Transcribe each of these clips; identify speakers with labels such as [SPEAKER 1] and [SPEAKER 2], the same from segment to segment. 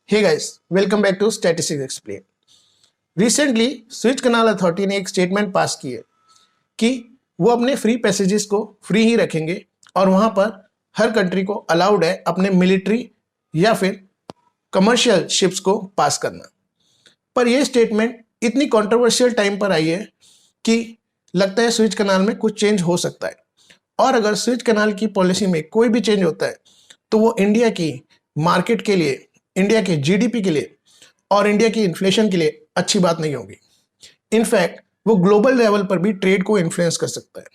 [SPEAKER 1] Hey guys, welcome back to statistics explain. Recently Suez canal authority ने एक statement pass की है कि वो अपने फ्री पैसेजेस को फ्री ही रखेंगे और वहां पर हर कंट्री को अलाउड है अपने मिलिट्री या फिर कमर्शियल शिप्स को पास करना। पर यह स्टेटमेंट इतनी कंट्रोवर्शियल टाइम पर आई है कि लगता है स्विच कनाल में कुछ चेंज हो सकता है, और अगर स्विच कनाल की पॉलिसी में कोई भी चेंज होता है तो वो इंडिया की मार्केट के लिए, इंडिया के जीडीपी के लिए और इंडिया की इन्फ्लेशन के लिए अच्छी बात नहीं होगी। इनफैक्ट वो ग्लोबल लेवल पर भी ट्रेड को इन्फ्लुएंस कर सकता है।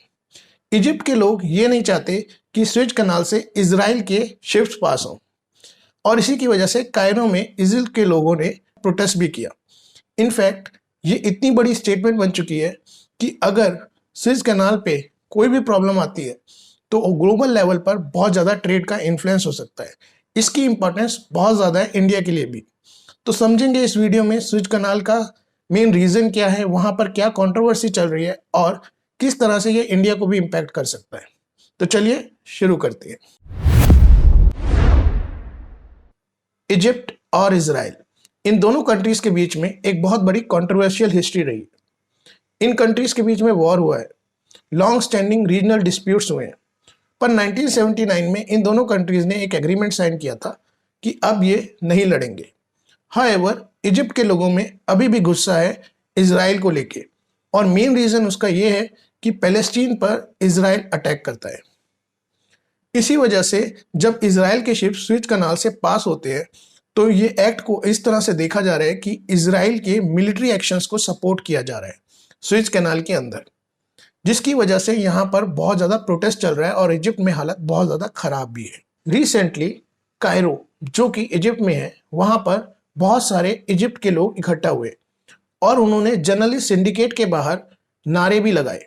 [SPEAKER 1] इजिप्ट के लोग ये नहीं चाहते कि स्विच कनाल से इजराइल के शिप्स पास हों, और इसी की वजह से कायरो में इजराइल के लोगों ने प्रोटेस्ट भी किया। इनफैक्ट ये इतनी बड़ी स्टेटमेंट बन चुकी है कि अगर स्विच कनाल पे कोई भी प्रॉब्लम आती है तो ग्लोबल लेवल पर बहुत ज़्यादा ट्रेड का इन्फ्लुएंस हो सकता है। इसकी इंपॉर्टेंस बहुत ज़्यादा है इंडिया के लिए भी। तो समझेंगे इस वीडियो में स्विच कनाल का मेन रीज़न क्या है, वहाँ पर क्या कंट्रोवर्सी चल रही है और किस तरह से ये इंडिया को भी इम्पैक्ट कर सकता है। तो चलिए शुरू करते हैं। इजिप्ट और इजराइल, इन दोनों कंट्रीज के बीच में एक बहुत बड़ी कंट्रोवर्शियल हिस्ट्री रही है। इन कंट्रीज के बीच में वॉर हुआ है, लॉन्ग स्टैंडिंग रीजनल डिस्प्यूट्स हुए हैं, पर 1979 में इन दोनों कंट्रीज ने एक एग्रीमेंट साइन किया था कि अब ये नहीं लड़ेंगे। हाउएवर इजिप्ट के लोगों में अभी भी गुस्सा है इजराइल को लेके, और मेन रीजन उसका ये है कि पैलेस्टीन पर इजराइल अटैक करता है। इसी वजह से जब इजराइल के शिप स्विच कनाल से पास होते हैं तो ये एक्ट को इस तरह से देखा जा रहा है कि इजराइल के मिलिट्री एक्शंस को सपोर्ट किया जा रहा है स्विच कनाल के अंदर, जिसकी वजह से यहाँ पर बहुत ज़्यादा प्रोटेस्ट चल रहा है और इजिप्ट में हालत बहुत ज़्यादा खराब भी है। रिसेंटली कायरो, जो कि इजिप्ट में है, वहाँ पर बहुत सारे इजिप्ट के लोग इकट्ठा हुए और उन्होंने जर्नलिस्ट सिंडिकेट के बाहर नारे भी लगाए।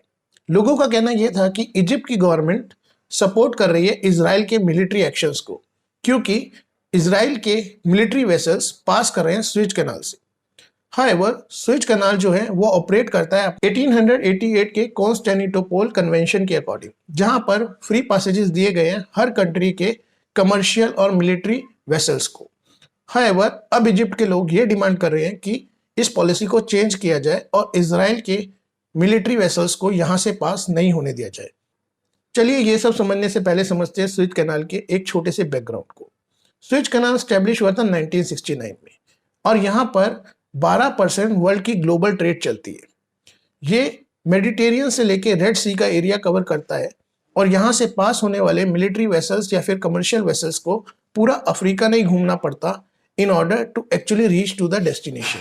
[SPEAKER 1] लोगों का कहना यह था कि इजिप्ट की गवर्नमेंट सपोर्ट कर रही है इजराइल के मिलिट्री एक्शंस को, क्योंकि इजराइल के मिलिट्री वेसल्स पास कर रहे हैं स्विच कनाल से। हाउएवर स्विच कनाल जो है वो ऑपरेट करता है 1888 के कॉन्स्टेंटिनोपल कन्वेंशन के अकॉर्डिंग, जहां पर फ्री पैसेजेस दिए गए हैं हर कंट्री के कमर्शियल और मिलिट्री वेसल्स को। हाउएवर अब इजिप्ट के लोग ये डिमांड कर रहे हैं कि इस पॉलिसी को चेंज किया जाए और इजराइल के मिलिट्री वेसल्स को यहां से पास नहीं होने दिया जाए। चलिए ये सब समझने से पहले समझते हैं स्विच कनाल के एक छोटे से बैकग्राउंड को। स्विच कनाल स्टैब्लिश हुआ था 1969 में, और यहाँ पर 12% वर्ल्ड की ग्लोबल ट्रेड चलती है। ये मेडिटेरियन से लेके रेड सी का एरिया कवर करता है, और यहाँ से पास होने वाले मिलिट्री वेसल्स या फिर कमर्शियल वेसल्स को पूरा अफ्रीका नहीं घूमना पड़ता in order to actually reach to the destination.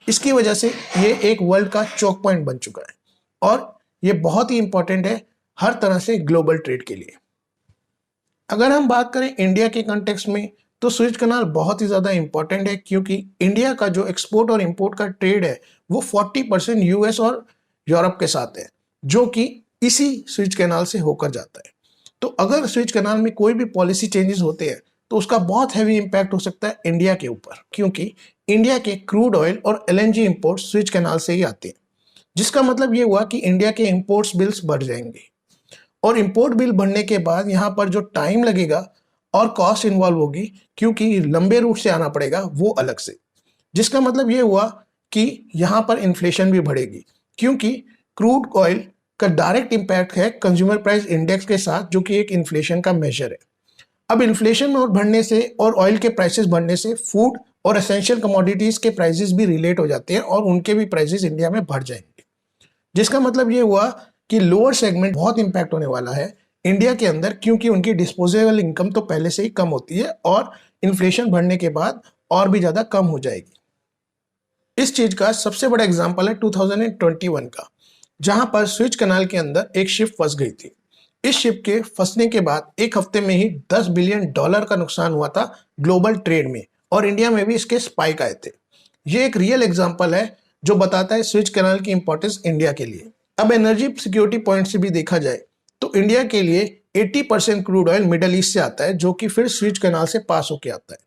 [SPEAKER 1] इसकी वजह से ये एक वर्ल्ड का चौक पॉइंट बन चुका है, और ये बहुत ही इंपॉर्टेंट है हर तरह से ग्लोबल ट्रेड के लिए। अगर हम बात करें इंडिया के कंटेक्स्ट में तो स्विच कनाल बहुत ही ज़्यादा इंपॉर्टेंट है, क्योंकि इंडिया का जो एक्सपोर्ट और इंपोर्ट का ट्रेड है वो 40% यूएस और यूरोप के साथ है, जो कि इसी स्विच कनाल से होकर जाता है। तो अगर स्विच कनाल में कोई भी पॉलिसी चेंजेस होते हैं तो उसका बहुत हैवी इम्पैक्ट हो सकता है इंडिया के ऊपर, क्योंकि इंडिया के क्रूड ऑयल और एलएनजी इंपोर्ट स्विच कनाल से ही आते हैं, जिसका मतलब ये हुआ कि इंडिया के इंपोर्ट्स बिल्स बढ़ जाएंगे, और इंपोर्ट बिल बढ़ने के बाद यहाँ पर जो टाइम लगेगा और कॉस्ट इन्वॉल्व होगी, क्योंकि लंबे रूट से आना पड़ेगा वो अलग से, जिसका मतलब ये हुआ कि यहाँ पर इन्फ्लेशन भी बढ़ेगी, क्योंकि क्रूड ऑयल का डायरेक्ट इम्पैक्ट है कंज्यूमर प्राइस इंडेक्स के साथ, जो कि एक इन्फ्लेशन का मेजर है। अब इन्फ्लेशन और बढ़ने से और ऑयल के प्राइसेस बढ़ने से फूड और एसेंशियल कमोडिटीज के प्राइसेस भी रिलेट हो जाते हैं और उनके भी प्राइसेस इंडिया में बढ़ जाएंगे, जिसका मतलब ये हुआ कि लोअर सेगमेंट बहुत इंपैक्ट होने वाला है इंडिया के अंदर, क्योंकि उनकी डिस्पोजेबल इनकम तो पहले से ही कम होती है और इन्फ्लेशन बढ़ने के बाद और भी ज़्यादा कम हो जाएगी। इस चीज़ का सबसे बड़ा एग्जाम्पल है 2021 का, जहां पर स्विच कनाल के अंदर एक शिप फंस गई थी। इस शिप के फंसने के बाद एक हफ्ते में ही $10 बिलियन का नुकसान हुआ था ग्लोबल ट्रेड में, और इंडिया में भी इसके स्पाइक आए थे। ये एक रियल एग्जाम्पल है जो बताता है स्विच कनाल की इंपॉर्टेंस इंडिया के लिए। अब एनर्जी सिक्योरिटी पॉइंट से भी देखा जाए तो इंडिया के लिए 80% क्रूड ऑयल मिडल ईस्ट से आता है, जो कि फिर स्विच कनाल से पास होकर आता है।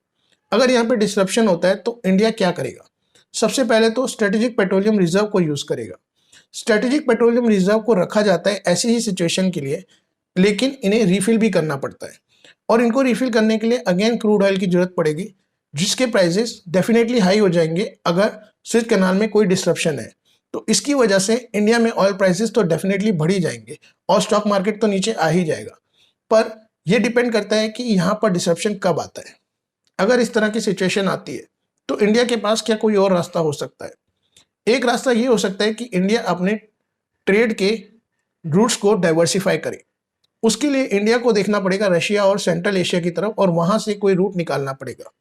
[SPEAKER 1] अगर यहाँ पे डिसरप्शन होता है तो इंडिया क्या करेगा? सबसे पहले तो स्ट्रेटेजिक पेट्रोलियम रिजर्व को यूज करेगा। स्ट्रेटेजिक पेट्रोलियम रिजर्व को रखा जाता है ऐसी ही सिचुएशन के लिए, लेकिन इन्हें रिफिल भी करना पड़ता है, और इनको रिफिल करने के लिए अगेन क्रूड ऑयल की जरूरत पड़ेगी, जिसके प्राइसेस डेफिनेटली हाई हो जाएंगे अगर स्विच कैनाल में कोई डिस्ट्रप्शन है। तो इसकी वजह से इंडिया में ऑयल प्राइसेस तो डेफिनेटली बढ़ ही जाएंगे और स्टॉक मार्केट तो नीचे आ ही जाएगा। पर यह डिपेंड करता है कि यहाँ पर डिसरप्शन कब आता है। अगर इस तरह की सिचुएशन आती है तो इंडिया के पास क्या कोई और रास्ता हो सकता है? एक रास्ता ये हो सकता है कि इंडिया अपने ट्रेड के रूट्स को डाइवर्सिफाई करे। उसके लिए इंडिया को देखना पड़ेगा रशिया और सेंट्रल एशिया की तरफ और वहां से कोई रूट निकालना पड़ेगा।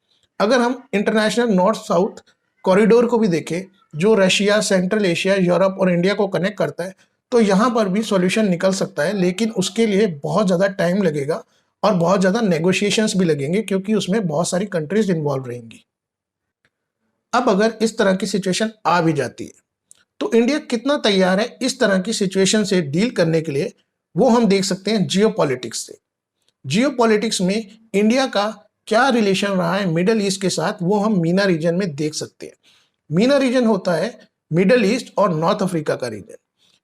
[SPEAKER 1] अगर हम इंटरनेशनल नॉर्थ साउथ कॉरिडोर को भी देखें जो रशिया, सेंट्रल एशिया, यूरोप और इंडिया को कनेक्ट करता है, तो यहाँ पर भी सॉल्यूशन निकल सकता है, लेकिन उसके लिए बहुत ज़्यादा टाइम लगेगा और बहुत ज़्यादा नेगोशिएशंस भी लगेंगे क्योंकि उसमें बहुत सारी कंट्रीज इन्वॉल्व रहेंगी। अब अगर इस तरह की सिचुएशन आ भी जाती है तो इंडिया कितना तैयार है इस तरह की सिचुएशन से डील करने के लिए, वो हम देख सकते हैं जियोपॉलिटिक्स से। जियोपॉलिटिक्स में इंडिया का क्या रिलेशन रहा है मिडल ईस्ट के साथ, वो हम मीना रीजन में देख सकते हैं। मीना रीजन होता है मिडल ईस्ट और नॉर्थ अफ्रीका का रीजन।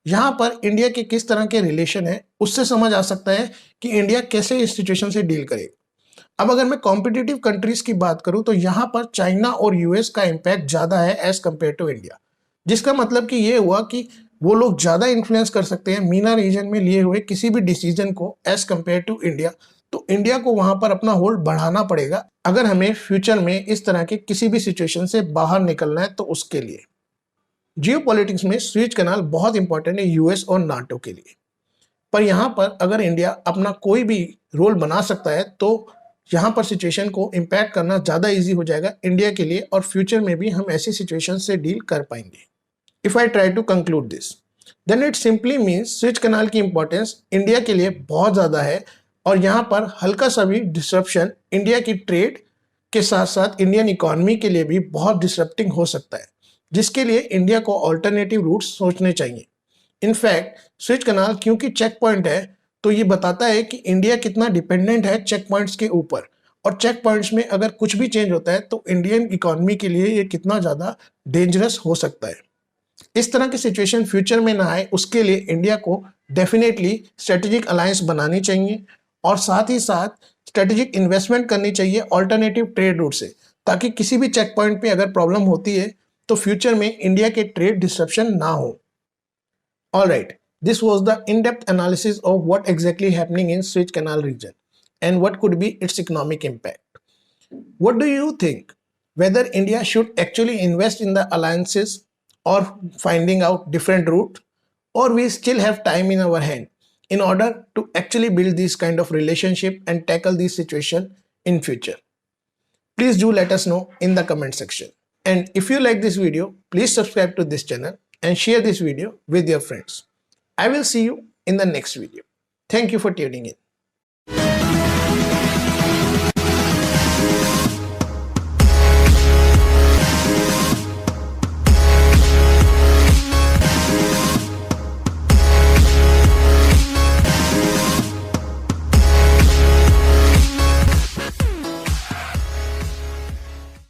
[SPEAKER 1] यहाँ पर इंडिया के किस तरह के रिलेशन है उससे समझ आ सकता है कि इंडिया कैसे इस सिचुएशन से डील करेगा। अब अगर मैं कॉम्पिटिटिव कंट्रीज की बात करूं तो यहाँ पर चाइना और यूएस का इम्पैक्ट ज्यादा है एज कंपेयर टू इंडिया, जिसका मतलब कि ये हुआ कि वो लोग ज्यादा इन्फ्लुएंस कर सकते हैं मीना रीजन में लिए हुए किसी भी डिसीजन को एज कंपेयर टू इंडिया। तो इंडिया को वहां पर अपना होल्ड बढ़ाना पड़ेगा अगर हमें फ्यूचर में इस तरह के किसी भी सिचुएशन से बाहर निकलना है। तो उसके लिए जियोपॉलिटिक्स में स्विच कैनाल बहुत इंपॉर्टेंट है यूएस और नाटो के लिए। पर यहाँ पर अगर इंडिया अपना कोई भी रोल बना सकता है तो यहाँ पर सिचुएशन को इम्पैक्ट करना ज़्यादा इजी हो जाएगा इंडिया के लिए और फ्यूचर में भी हम ऐसी सिचुएशन से डील कर पाएंगे। If I try to conclude this then it simply means Suez canal की इंपॉर्टेंस इंडिया के लिए बहुत ज़्यादा है और यहाँ पर हल्का सा भी डिसरप्शन इंडिया की ट्रेड के साथ साथ इंडियन इकोनॉमी के लिए भी बहुत डिसरप्टिंग हो सकता है, जिसके लिए इंडिया को ऑल्टरनेटिव रूट्स सोचने चाहिए। इनफैक्ट स्विच कैनाल क्योंकि चेक पॉइंट है तो ये बताता है कि इंडिया कितना डिपेंडेंट है चेक पॉइंट्स के ऊपर, और चेक पॉइंट्स में अगर कुछ भी चेंज होता है तो इंडियन इकोनॉमी के लिए ये कितना ज़्यादा डेंजरस हो सकता है। इस तरह की सिचुएशन फ्यूचर में ना आए उसके लिए इंडिया को डेफिनेटली स्ट्रेटेजिक अलायंस बनानी चाहिए और साथ ही साथ स्ट्रेटेजिक इन्वेस्टमेंट करनी चाहिए ऑल्टरनेटिव ट्रेड रूट से, ताकि किसी भी चेक पॉइंट पे अगर प्रॉब्लम होती है तो फ्यूचर में इंडिया के ट्रेड डिस्ट्रप्शन ना हो। Alright, this was the in-depth analysis of what exactly happening in Suez Canal region and what could be its economic impact. What do you think? Whether India should actually invest in the alliances or finding out different route, or we still have time in our hand in order to actually build this kind of relationship and tackle this situation in future? Please do let us know in the comment section. And if you like this video, please subscribe to this channel and share this video with your friends. I will see you in the next video. Thank you for tuning in.